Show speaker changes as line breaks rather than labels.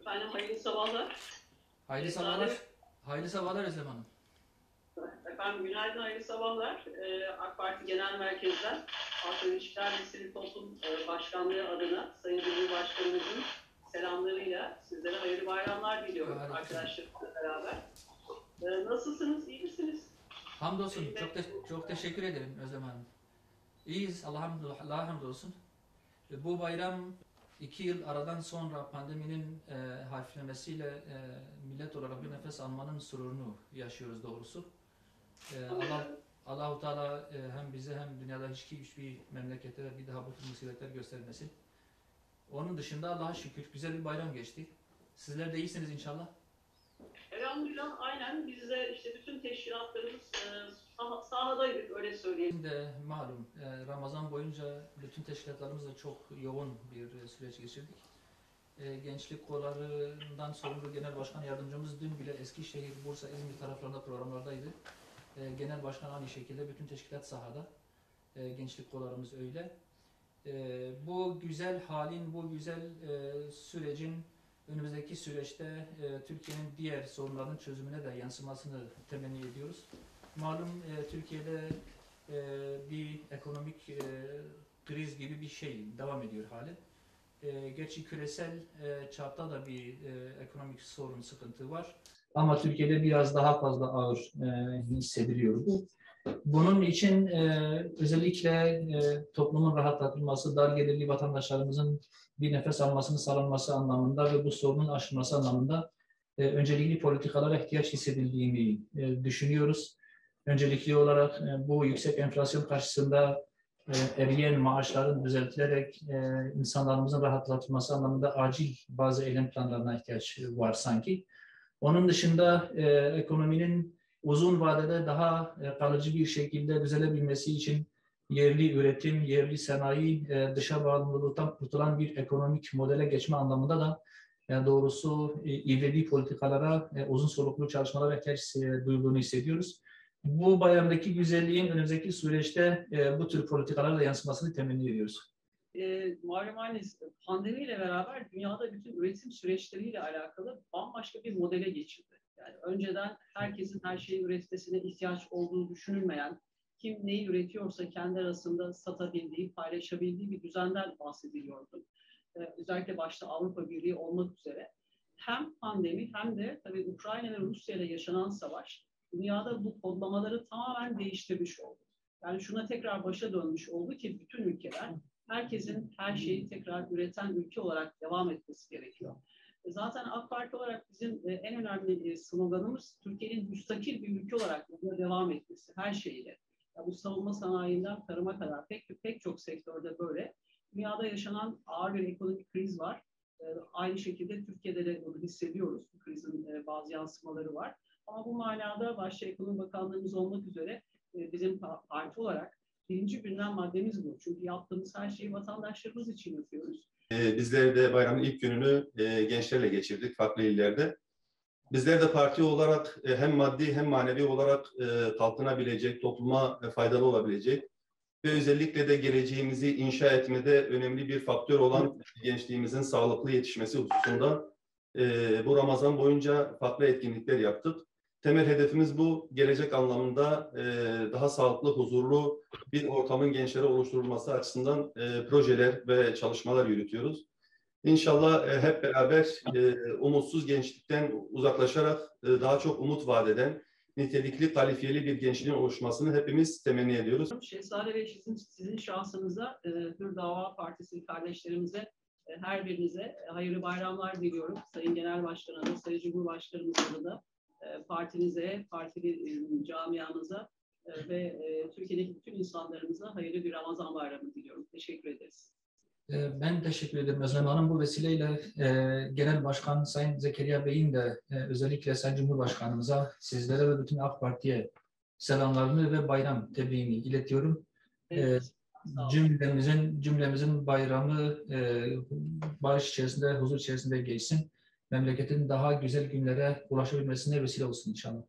Efendim hayırlı sabahlar.
Hayırlı sabahlar. Hayırlı sabahlar Özlem Hanım.
Efendim günaydın, hayırlı sabahlar. AK Parti Genel Merkez'den Halk İlişkiler ve Sivil Toplum Başkanlığı adına Sayın Cumhurbaşkanımızın selamlarıyla sizlere hayırlı bayramlar diliyorum arkadaşlarımızla beraber. Nasılsınız, iyi misiniz?
Hamdolsun. Çok teşekkür ederim Özlem Hanım. İyiyiz. Allah'a hamdolsun. Bu bayram 2 yıl aradan sonra pandeminin hafiflemesiyle millet olarak bir nefes almanın sururunu yaşıyoruz doğrusu. Allahu Teala hem bize hem dünyada hiçbir memlekete bir daha bu tür musibetler göstermesin. Onun dışında Allah'a şükür güzel bir bayram geçti. Sizler de iyisiniz inşallah.
Elhamdülillah aynen biz de işte bütün teşkilatlarımız sahadaydık öyle söyleyeyim.
Şimdi de malum Ramazan boyunca bütün teşkilatlarımızla çok yoğun bir süreç geçirdik. Gençlik kollarından sorumlu Genel Başkan Yardımcımız dün bile Eskişehir, Bursa, İzmir taraflarında programlardaydı. Genel Başkan aynı şekilde bütün teşkilat sahada. Gençlik kollarımız öyle. Bu güzel halin, bu güzel sürecin önümüzdeki süreçte Türkiye'nin diğer sorunlarının çözümüne de yansımasını temenni ediyoruz. Malum Türkiye'de bir ekonomik kriz gibi bir şey devam ediyor hali. Gerçi küresel çapta da bir ekonomik sorun, sıkıntı var. Ama Türkiye'de biraz daha fazla ağır hissediliyor bu. Bunun için özellikle toplumun rahatlatılması, dar gelirli vatandaşlarımızın bir nefes almasını sağlanması anlamında ve bu sorunun aşılması anlamında öncelikli politikalara ihtiyaç hissedildiğini düşünüyoruz. Öncelikli olarak bu yüksek enflasyon karşısında eriyen maaşların düzeltilerek insanlarımızın rahatlatılması anlamında acil bazı eylem planlarına ihtiyaç var sanki. Onun dışında ekonominin uzun vadede daha kalıcı bir şekilde düzelebilmesi için yerli üretim, yerli sanayi, dışa bağımlılıktan kurtulan bir ekonomik modele geçme anlamında da doğrusu ivedi politikalara, uzun soluklu çalışmalara ihtiyaç duyduğunu hissediyoruz. Bu bayramdaki güzelliğin önümüzdeki süreçte bu tür politikalarla yansımasını temenni ediyoruz.
Malum pandemiyle beraber dünyada bütün üretim süreçleriyle alakalı bambaşka bir modele geçildi. Yani önceden herkesin her şeyi üretmesine ihtiyaç olduğu düşünülmeyen, kim neyi üretiyorsa kendi arasında satabildiği, paylaşabildiği bir düzenden bahsediliyordu. Özellikle başta Avrupa Birliği olmak üzere. Hem pandemi hem de tabii Ukrayna ve Rusya ile yaşanan savaş dünyada bu kodlamaları tamamen değiştirmiş oldu. Yani şuna tekrar başa dönmüş oldu ki bütün ülkeler herkesin her şeyi tekrar üreten ülke olarak devam etmesi gerekiyor. Zaten AK Parti olarak bizim en önemli sloganımız Türkiye'nin müstakil bir ülke olarak devam etmesi her şeyiyle. Ya bu savunma sanayinden tarıma kadar pek çok sektörde böyle. Dünyada yaşanan ağır bir ekonomik kriz var. Aynı şekilde Türkiye'de de bunu hissediyoruz. Bu krizin bazı yansımaları var. Ama bu manada başta Ekonomi Bakanlığımız olmak üzere bizim parti olarak birinci gündem maddemiz bu. Çünkü yaptığımız her şeyi vatandaşlarımız için yapıyoruz.
Bizler de bayramın ilk gününü gençlerle geçirdik farklı illerde. Bizler de parti olarak hem maddi hem manevi olarak kalkınabilecek, topluma faydalı olabilecek ve özellikle de geleceğimizi inşa etmede önemli bir faktör olan gençliğimizin sağlıklı yetişmesi hususunda bu Ramazan boyunca farklı etkinlikler yaptık. Temel hedefimiz bu. Gelecek anlamında daha sağlıklı, huzurlu bir ortamın gençlere oluşturulması açısından projeler ve çalışmalar yürütüyoruz. İnşallah hep beraber umutsuz gençlikten uzaklaşarak daha çok umut vaat eden, nitelikli, kalifiyeli bir gençliğin oluşmasını hepimiz temenni ediyoruz.
Şehzade Bey, sizin şahsınıza, Hür Dava Partisi kardeşlerimize, her birinize hayırlı bayramlar diliyorum. Sayın Genel Başkan'a, Sayın Cumhurbaşkanımıza da, partinize, partili camiamıza ve Türkiye'deki bütün insanlarımıza hayırlı bir Ramazan bayramı diliyorum. Teşekkür ederiz.
Ben teşekkür ederim Özlem Hanım. Bu vesileyle Genel Başkan Sayın Zekeriya Bey'in de özellikle Sayın Cumhurbaşkanımıza, sizlere ve bütün AK Parti'ye selamlarını ve bayram tebriğini iletiyorum.
Evet,
cümlemizin bayramı barış içerisinde, huzur içerisinde geçsin. Memleketin daha güzel günlere ulaşabilmesine vesile olsun inşallah.